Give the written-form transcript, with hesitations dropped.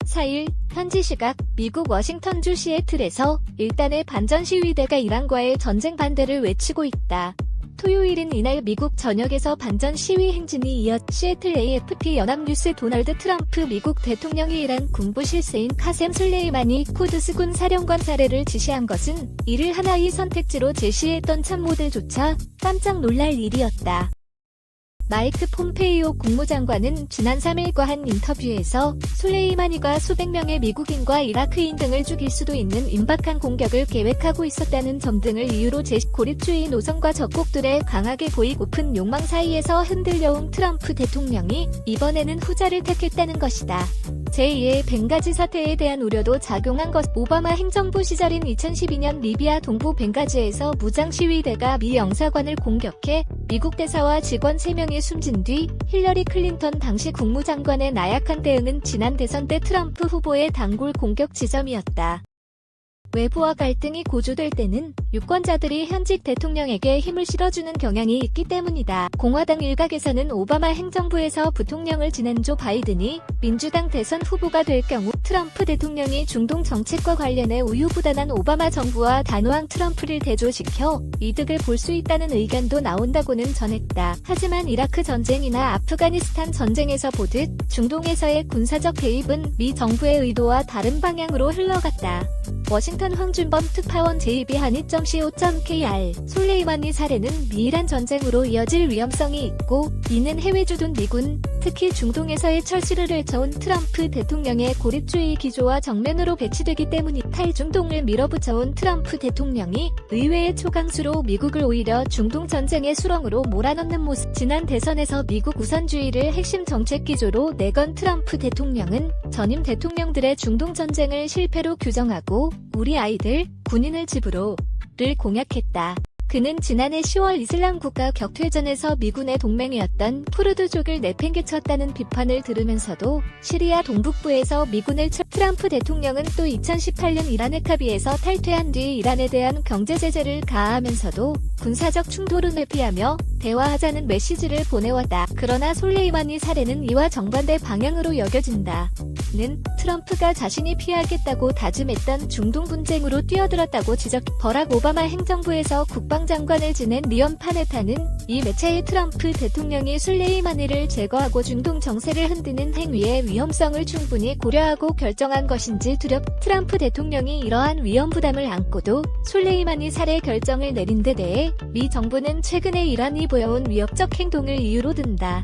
4일 현지 시각 미국 워싱턴주 시애틀에서 일단의 반전 시위대가 이란과의 전쟁 반대를 외치고 있다. 토요일인 이날 미국 전역에서 반전 시위 행진이 이어 시애틀 AFP 연합뉴스 도널드 트럼프 미국 대통령이 이란 군부 실세인 카셈 술레이마니 쿠드스 군 사령관 살해를 지시한 것은 이를 하나의 선택지로 제시했던 참모들조차 깜짝 놀랄 일이었다. 마이크 폼페이오 국무장관은 지난 3일과 한 인터뷰에서 술레이마니가 수백 명의 미국인과 이라크인 등을 죽일 수도 있는 임박한 공격을 계획하고 있었다는 점 등을 이유로 고립주의 노선과 적국들의 강하게 보이고픈 욕망 사이에서 흔들려온 트럼프 대통령이 이번에는 후자를 택했다는 것이다. 제2의 벵가지 사태에 대한 우려도 작용한 것. 오바마 행정부 시절인 2012년 리비아 동부 벵가지에서 무장 시위대가 미 영사관을 공격해 미국 대사와 직원 3명이 숨진 뒤 힐러리 클린턴 당시 국무장관의 나약한 대응은 지난 대선 때 트럼프 후보의 단골 공격 지점이었다. 외부와 갈등이 고조될 때는 유권자들이 현직 대통령에게 힘을 실어주는 경향이 있기 때문이다. 공화당 일각에서는 오바마 행정부에서 부통령을 지낸 조 바이든이 민주당 대선 후보가 될 경우 트럼프 대통령이 중동 정책과 관련해 우유부단한 오바마 정부와 단호한 트럼프를 대조시켜 이득을 볼 수 있다는 의견도 나온다고는 전했다. 하지만 이라크 전쟁이나 아프가니스탄 전쟁에서 보듯 중동에서의 군사적 개입은 미 정부의 의도와 다른 방향으로 흘러갔다. 워싱턴 황준범 특파원 JB 한이.co.kr 술레이마니 살해는 미이란 전쟁으로 이어질 위험성이 있고 이는 해외 주둔 미군, 특히 중동에서의 철수를 외쳐온 트럼프 대통령의 고립주의 기조와 정면으로 배치되기 때문이다. 탈중동을 밀어붙여온 트럼프 대통령이 의회의 초강수로 미국을 오히려 중동 전쟁의 수렁으로 몰아넣는 모습. 지난 대선에서 미국 우선주의를 핵심 정책 기조로 내건 트럼프 대통령은 전임 대통령들의 중동 전쟁을 실패로 규정하고 우리 아이들, 군인을 집으로를 공약했다. 그는 지난해 10월 이슬람 국가 격퇴전에서 미군의 동맹이었던 쿠르드족을 내팽개쳤다는 비판을 들으면서도 시리아 동북부에서 미군을 트럼프 대통령은 또 2018년 이란의 합의에서 탈퇴한 뒤 이란에 대한 경제 제재를 가하하면서도 군사적 충돌은 회피하며 대화하자는 메시지를 보내왔다. 그러나 솔레이마니 살해는 이와 정반대 방향으로 여겨진다. 는 트럼프가 자신이 피하겠다고 다짐했던 중동 분쟁으로 뛰어들었다고 지적. 버락 오바마 행정부에서 국방장관을 지낸 리언 파네타는 이 매체의 트럼프 대통령이 술레이마니를 제거하고 중동 정세를 흔드는 행위의 위험성을 충분히 고려하고 결정한 것인지 트럼프 대통령이 이러한 위험 부담을 안고도 술레이마니 살해 결정을 내린 데 대해 미 정부는 최근에 이란이 보여온 위협적 행동을 이유로 든다.